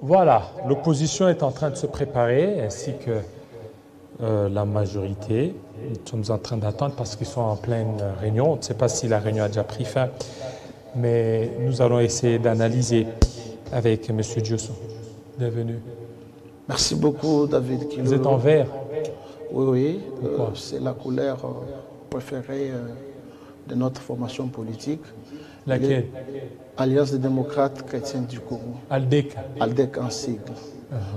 Voilà, l'opposition est en train de se préparer, ainsi que la majorité. Nous sommes en train d'attendre parce qu'ils sont en pleine réunion. On ne sait pas si la réunion a déjà pris fin, mais nous allons essayer d'analyser avec M. Diosso. Bienvenue. Merci beaucoup, David Kilolo. Vous êtes en vert? Oui, c'est la couleur préférée de notre formation politique. Laquelle? Alliance des démocrates chrétiens du Congo. ALDEC. ALDEC en sigle.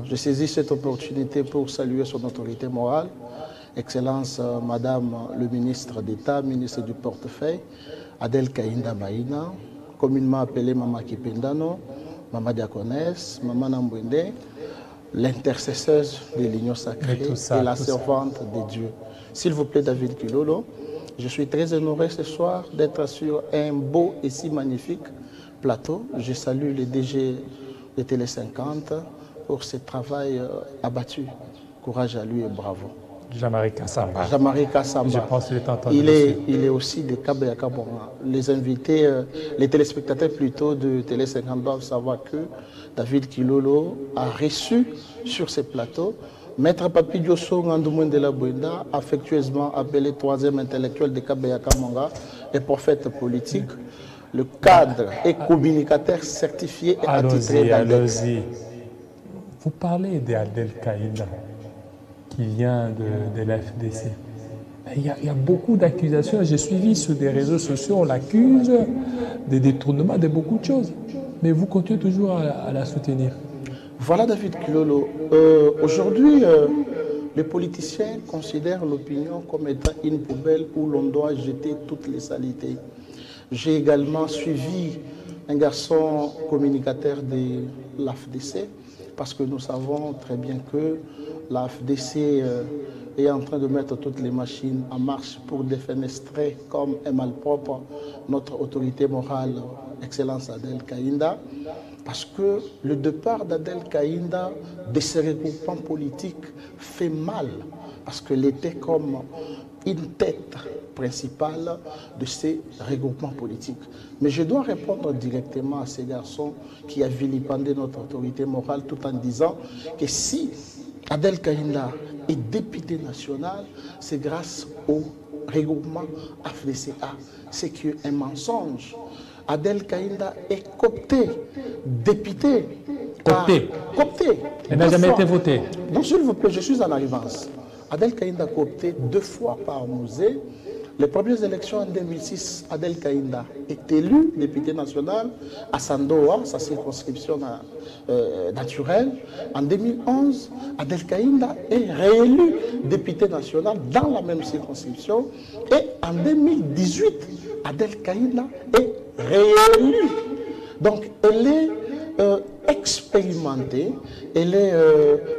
Je saisis cette opportunité pour saluer son autorité morale, Excellence Madame le ministre d'État, ministre du portefeuille, Adel Kainda Maïna, communément appelée Mama Kipendano, Mama Diakonesse, Mama Nambwende, l'intercesseuse de l'Union sacrée et la servante de Dieu. S'il vous plaît, David Kilolo, je suis très honoré ce soir d'être sur un beau et si magnifique plateau. Je salue le DG de Télé 50 pour ce travail abattu. Courage à lui et bravo. Jean-Marie Kassamba. Jean-Marie Kassamba. Je pense qu'il est entendu. Il est aussi de Kabeaka Bonga. Les invités, les téléspectateurs plutôt de Télé 50 doivent savoir que David Kilolo a reçu sur ce plateau Maître Papi Diosso Ngandoumoun de la Bouenda, affectueusement appelé troisième intellectuel de Kabeaka Bonga et prophète politique, le cadre et communicateur certifié et attitré d'ALDEC. Allons-y. Vous parlez d'Adel Kaïda, qui vient de l'FDC. Il y a beaucoup d'accusations. J'ai suivi sur des réseaux sociaux, on l'accuse des détournements de beaucoup de choses. Mais vous continuez toujours à la soutenir. Voilà, David Kilolo. Aujourd'hui, les politiciens considèrent l'opinion comme étant une poubelle où l'on doit jeter toutes les saletés. J'ai également suivi un garçon communicateur de l'AFDC, parce que nous savons très bien que l'AFDC est en train de mettre toutes les machines en marche pour défenestrer comme un malpropre notre autorité morale, Excellence Adel Kainda, parce que le départ d'Adel Kainda de ces regroupements politiques fait mal, parce qu'elle était comme une tête principale de ces regroupements politiques. Mais je dois répondre directement à ces garçons qui a vilipendé notre autorité morale tout en disant que si Adel Kainda est député national, c'est grâce au regroupement AFDCA. C'est un mensonge. Adel Kainda est coopté, député. Coopté. Elle n'a jamais été votée. Donc, s'il vous plaît, je suis en arrivance. Adel Kainda a coopté 2 fois par musée. Les premières élections en 2006, Adel Kainda est élu député national à Sandoa, sa circonscription naturelle. En 2011, Adel Kainda est réélu député national dans la même circonscription. Et en 2018, Adel Kainda est réélue. Donc, elle est expérimentée, elle est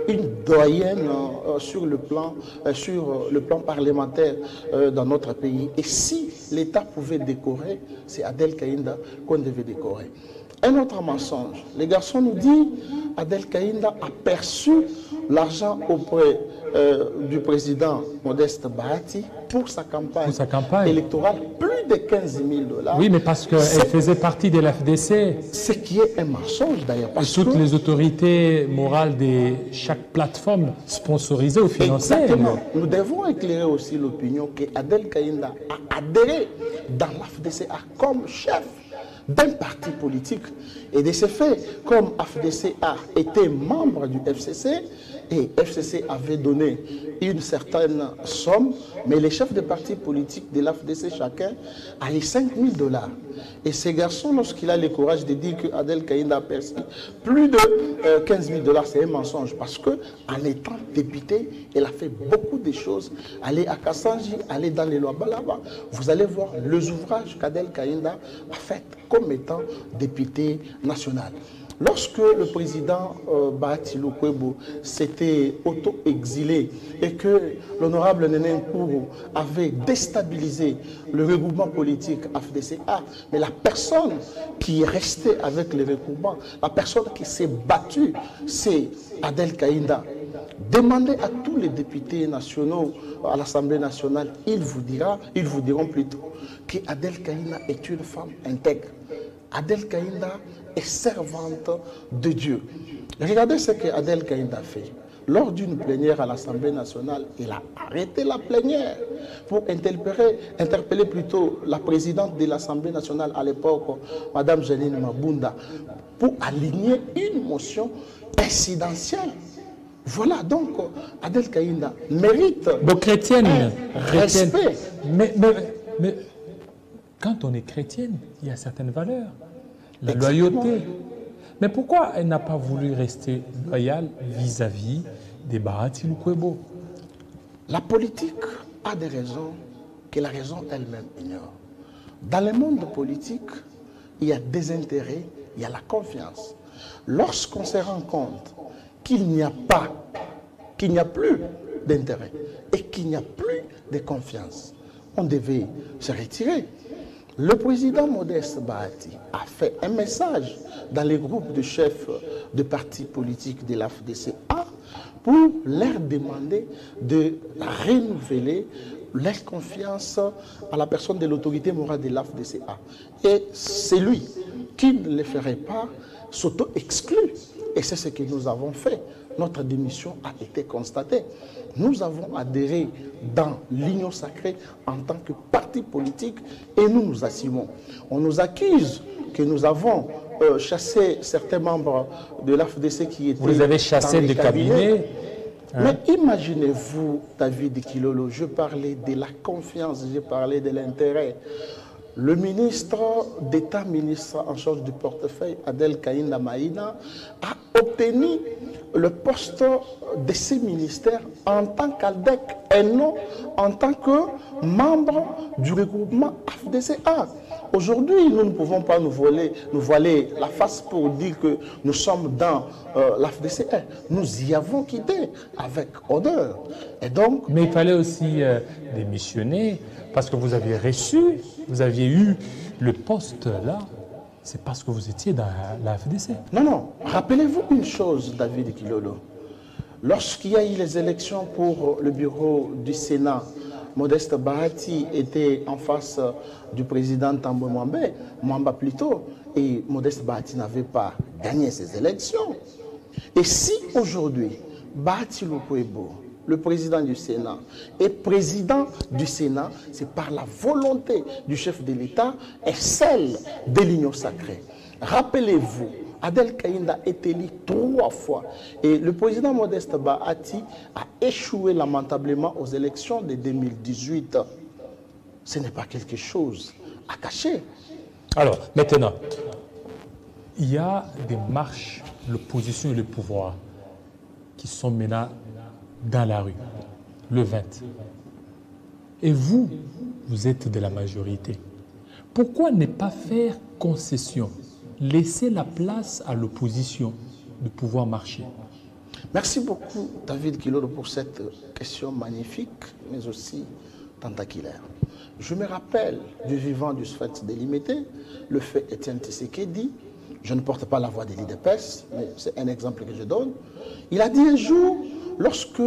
une doyenne sur le plan parlementaire dans notre pays. Et si l'État pouvait décorer, c'est Adel Kainda qu'on devait décorer. Un autre mensonge, les garçons nous disent Adel Kainda a perçu l'argent auprès du président Modeste Bahati pour sa campagne électorale, plus de 15 000 $. Oui, mais parce qu'elle faisait partie de l'FDC. Ce qui est un mensonge d'ailleurs. Toutes les autorités morales de chaque plateforme sponsorisée ou financée. Exactement. Nous devons éclairer aussi l'opinion qu'Adel Kainda a adhéré dans l'AFDCA comme chef d'un parti politique. Et de ce fait, comme AFDCA était membre du FCC, et FCC avait donné une certaine somme, mais les chefs de partis politiques de l'AFDC, chacun, a les 5 000 $. Et ces garçons, lorsqu'il a le courage de dire que Adel Kainda a perçu plus de 15 000 $, c'est un mensonge. Parce qu'en étant député, elle a fait beaucoup de choses. Aller à Kassanji, aller dans les Loabalaba, vous allez voir les ouvrages qu'Adel Kainda a fait comme étant député national. Lorsque le président Bahati Lukwebo s'était auto-exilé et que l'honorable Néné Nkourou avait déstabilisé le regroupement politique AFDCA, mais la personne qui est restée avec le regroupement, la personne qui s'est battue, c'est Adel Kainda. Demandez à tous les députés nationaux à l'Assemblée nationale, ils vous diront plutôt qu'Adel Kainda est une femme intègre. Adel Kainda est servante de Dieu. Regardez ce que Adel Kaïnda a fait. Lors d'une plénière à l'Assemblée nationale, il a arrêté la plénière pour interpeller plutôt la présidente de l'Assemblée nationale à l'époque, Mme Janine Mabunda, pour aligner une motion présidentielle. Voilà donc, Adel Kaïnda mérite respect. Mais quand on est chrétienne, il y a certaines valeurs. La loyauté. Mais pourquoi elle n'a pas voulu rester loyale vis-à-vis des Bahati Lukwebo? La politique a des raisons que la raison elle-même ignore. Dans le monde politique, il y a des intérêts, il y a la confiance. Lorsqu'on se rend compte qu'il n'y a plus d'intérêt et qu'il n'y a plus de confiance, on devait se retirer. Le président Modeste Bahati a fait un message dans les groupes de chefs de partis politiques de l'AFDCA pour leur demander de renouveler leur confiance à la personne de l'autorité morale de l'AFDCA. Et c'est lui qui ne le ferait pas s'auto-exclut. Et c'est ce que nous avons fait. Notre démission a été constatée. Nous avons adhéré dans l'Union sacrée en tant que parti politique et nous nous assumons. On nous accuse que nous avons chassé certains membres de l'AFDC qui étaient... Vous les avez chassés des cabinets. Mais imaginez-vous, David Kilolo, je parlais de la confiance, je parlais de l'intérêt. Le ministre d'État, ministre en charge du portefeuille, Adel Kaïnda Maïna, a obtenu le poste de ces ministères en tant qu'ALDEC et non en tant que membre du regroupement AFDCA. Aujourd'hui, nous ne pouvons pas nous voiler la face pour dire que nous sommes dans l'AFDCA. Nous y avons quitté avec honneur. Et donc, mais il fallait aussi démissionner parce que vous aviez reçu, vous aviez eu le poste là. C'est parce que vous étiez dans l'AFDC. Non, non. Rappelez-vous une chose, David Kilolo. Lorsqu'il y a eu les élections pour le bureau du Sénat, Modeste Bahati était en face du président Tambo Mwamba plutôt, et Modeste Bahati n'avait pas gagné ces élections. Et si aujourd'hui, Bahati Lukwebo, le président du Sénat, est président du Sénat, c'est par la volonté du chef de l'État et celle de l'Union sacrée. Rappelez-vous, Adel Kaïnda est élu 3 fois et le président Modeste Bahati a échoué lamentablement aux élections de 2018. Ce n'est pas quelque chose à cacher. Alors, maintenant, il y a des marches, l'opposition et le pouvoir qui sont maintenant dans la rue, le 20. Et vous, vous êtes de la majorité. Pourquoi ne pas faire concession? Laisser la place à l'opposition de pouvoir marcher. Merci beaucoup, David Kilolo, pour cette question magnifique, mais aussi tentaculaire. Je me rappelle du vivant du fait délimité, le fait Étienne Tshisekedi. Je ne porte pas la voix de l'IDPS, mais c'est un exemple que je donne. Il a dit un jour, lorsque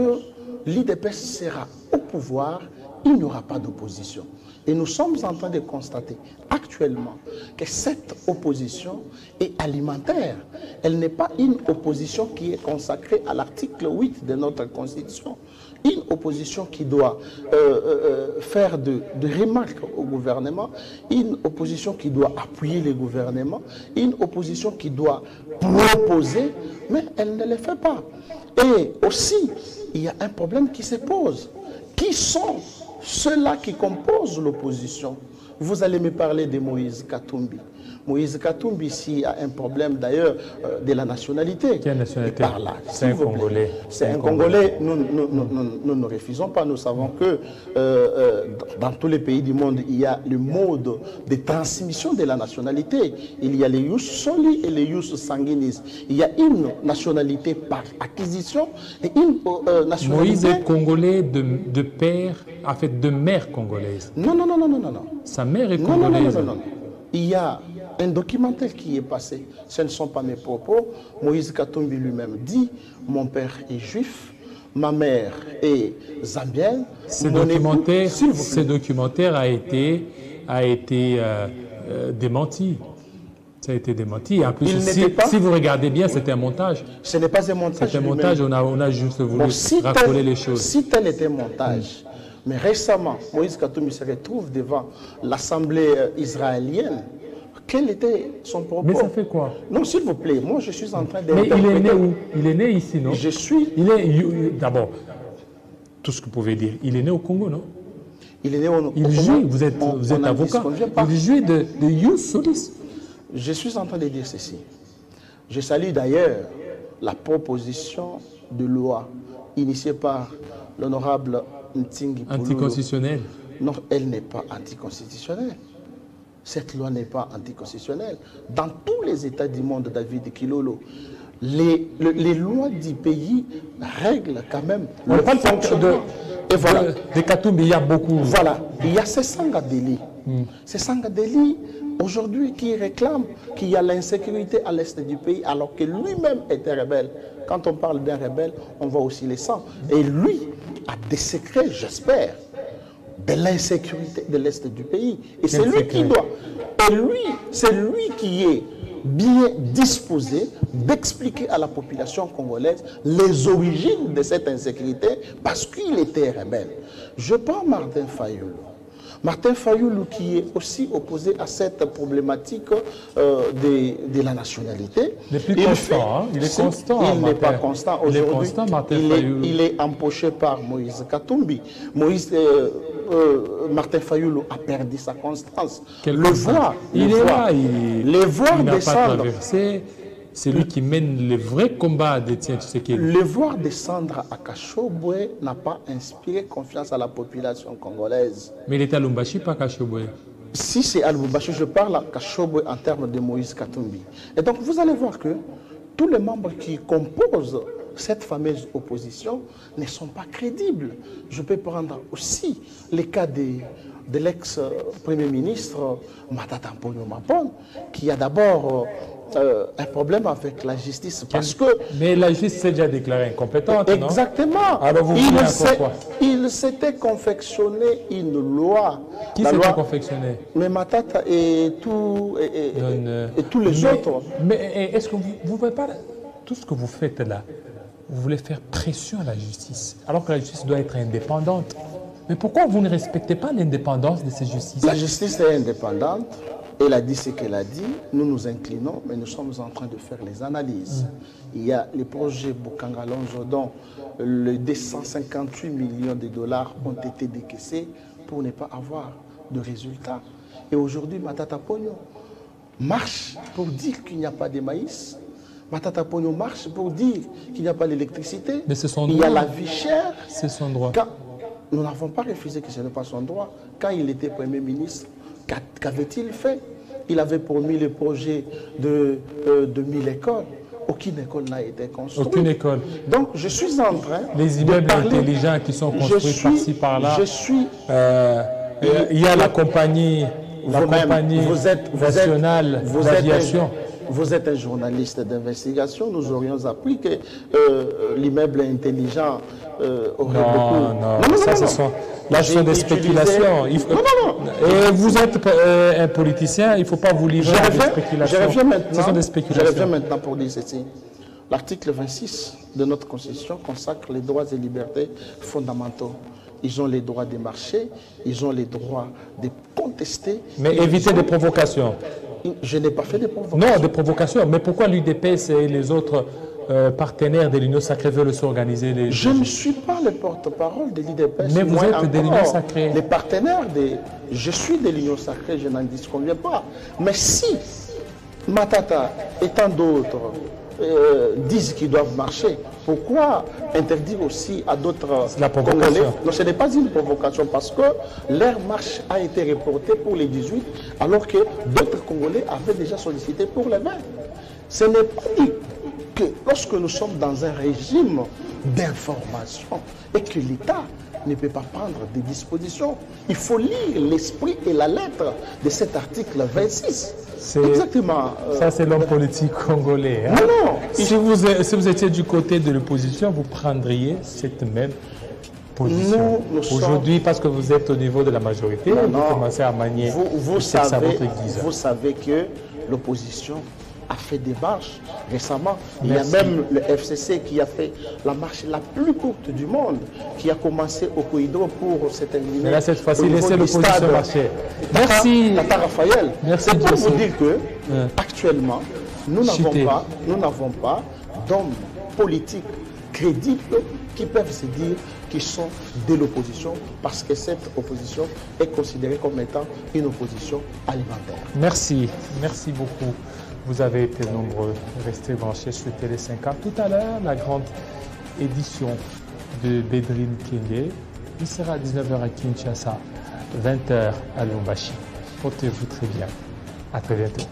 l'IDPS sera au pouvoir, il n'y aura pas d'opposition. Et nous sommes en train de constater actuellement que cette opposition est alimentaire. Elle n'est pas une opposition qui est consacrée à l'article 8 de notre Constitution. Une opposition qui doit faire de remarques au gouvernement, une opposition qui doit appuyer les gouvernements, une opposition qui doit proposer, mais elle ne le fait pas. Et aussi, il y a un problème qui se pose. Qui sont ceux-là qui composent l'opposition? Vous allez me parler de Moïse Katumbi. Moïse Katumbi, ici, a un problème d'ailleurs de la nationalité. Quelle nationalité? C'est un Congolais. C'est un Congolais. Nous ne refusons pas. Nous savons que dans tous les pays du monde, il y a le mode de transmission de la nationalité. Il y a les ius soli et les ius sanguinis. Il y a une nationalité par acquisition et une nationalité... Moïse est congolais de père, en fait, de mère congolaise. Non. Sa mère est congolaise. Non. Il y a un documentaire qui est passé. Ce ne sont pas mes propos. Moïse Katumbi lui-même dit « Mon père est juif, ma mère est zambienne. » Ce documentaire a été démenti. Ça a été démenti. En plus, Il si, n'était pas- si vous regardez bien, c'était un montage. Ce n'est pas un montage. C'était un lui-même. montage, on a juste voulu Bon, si racoler les choses. Si tel était montage, mais récemment, Moïse Katumbi se retrouve devant l'Assemblée israélienne. Quel était son propos? Mais ça fait quoi? Non, s'il vous plaît, moi je suis en train de... Mais il est né où? Il est né ici, non? Je suis... D'abord, tout ce que vous pouvez dire, il est né au Congo, non? Il est né au Il Congo. jouit, vous êtes On en avocat, disconvient pas. il jouit de Youth Solis. Je suis en train de dire ceci. Je salue d'ailleurs la proposition de loi initiée par l'honorable Ntingi Pouloulou. Anticonstitutionnel. Non, elle n'est pas anticonstitutionnelle. Cette loi n'est pas anticonstitutionnelle. Dans tous les États du monde, David Kilolo, les lois du pays règlent quand même On le parle fonctionnement. Et voilà. de Katumbi, il y a beaucoup. Voilà, il y a ces Sangadeli. Ces Sangadeli, aujourd'hui, qui réclament qu'il y a l'insécurité à l'est du pays, alors que lui-même était rebelle. Quand on parle d'un rebelle, on voit aussi les sangs. Et lui a des secrets, j'espère, de l'insécurité de l'est du pays. Et c'est lui qui doit. Et lui, c'est lui qui est bien disposé d'expliquer à la population congolaise les origines de cette insécurité parce qu'il était rebelle. Je prends Martin Fayoulou. Martin Fayoulou qui est aussi opposé à cette problématique de la nationalité. Il est plus constant, hein? Il est constant. Il n'est pas constant Il est aujourd'hui. constant, Martin Fayoulou. Il est empoché par Moïse Katumbi. Martin Fayoulou a perdu sa constance. Quelle Le constance? voir, Il est là, les voir il n'a pas descendre. traversé. C'est lui qui mène le vrai combat d'Étienne Tshisekedi. Le voir descendre à Kachobwe n'a pas inspiré confiance à la population congolaise. Mais il était à Lumbashi, pas Kachobwe. Si c'est à Lubumbashi, je parle à Kachobwe en termes de Moïse Katumbi. Et donc vous allez voir que tous les membres qui composent cette fameuse opposition ne sont pas crédibles. Je peux prendre aussi les cas de l'ex-premier ministre Matata Mponyo Mapon, qui a d'abord un problème avec la justice parce que... Mais la justice s'est déjà déclarée incompétente, non? Exactement. Alors vous voulez encore quoi? Il s'était confectionné une loi. Qui La s'était loi- confectionné? Mais Matata et tous les autres. Mais est-ce que vous ne voyez pas tout ce que vous faites là? Vous voulez faire pression à la justice, alors que la justice doit être indépendante. Mais pourquoi vous ne respectez pas l'indépendance de ces justices? La justice est indépendante. Elle a dit ce qu'elle a dit. Nous nous inclinons, mais nous sommes en train de faire les analyses. Il y a les projets Bukanga-Lonzo dont les 258 millions de dollars ont été décaissés pour ne pas avoir de résultats. Et aujourd'hui, Matata Pogno marche pour dire qu'il n'y a pas de maïs. Matata Pogno marche pour dire qu'il n'y a pas d'électricité. Mais c'est son Il y a droit. la vie chère. C'est son droit. Quand nous n'avons pas refusé que ce n'est pas son droit. Quand il était Premier ministre, qu'avait-il fait? Il avait promis le projet de 1000 écoles. Aucune école n'a été construite. Aucune école. Donc, je suis en train Les immeubles de parler. intelligents qui sont construits par-ci, par-là. Je suis... Il y a la compagnie Vous-même, nationale d'aviation. Vous êtes un journaliste d'investigation. Nous aurions appris que l'immeuble intelligent aurait beaucoup... Non, ça, ce sont des spéculations. Et vous êtes un politicien, il ne faut pas vous livrer à des spéculations. Ce sont des Je spéculations. reviens maintenant pour dire ceci. L'article 26 de notre Constitution consacre les droits et libertés fondamentaux. Ils ont les droits de marcher, ils ont les droits de contester. Mais évitez des provocations. Je n'ai pas fait de provocations. Non, des provocations. Mais pourquoi l'UDPS et les autres partenaires de l'Union Sacrée veulent s'organiser Je ne suis pas le porte-parole de l'UDPS. Mais vous êtes de l'Union Sacrée. Les partenaires je suis de l'Union Sacrée, je n'en disconviens pas. Mais si Matata et tant d'autres disent qu'ils doivent marcher, pourquoi interdire aussi à d'autres Congolais? Non, ce n'est pas une provocation parce que leur marche a été reportée pour les 18 alors que d'autres Congolais avaient déjà sollicité pour les 20. Ce n'est pas dit que lorsque nous sommes dans un régime d'information et que l'État ne peut pas prendre des dispositions, il faut lire l'esprit et la lettre de cet article 26. Exactement. Ça, c'est l'homme politique congolais. Hein? Non. Si vous étiez du côté de l'opposition, vous prendriez cette même position. Aujourd'hui, parce que vous êtes au niveau de la majorité, vous commencez à manier vous savez que l'opposition a fait des marches récemment. Il Merci. y a même le FCC qui a fait la marche la plus courte du monde, qui a commencé au Koïdo pour se terminer. Mais là, cette fois-ci, au niveau laissez du l'opposition stade marcher. Merci. Tata Raphaël. Merci, C'est pour Dieu vous dire que, Ouais. actuellement, nous Chuté. n'avons pas d'hommes politiques crédibles qui peuvent se dire qu'ils sont de l'opposition, parce que cette opposition est considérée comme étant une opposition alimentaire. Merci, merci beaucoup. Vous avez été nombreux. Restez branchés sur Télé 5A. Tout à l'heure, la grande édition de Bédrine Kenge. Il sera à 19h à Kinshasa, 20h à Lubumbashi. Portez-vous très bien. À très bientôt.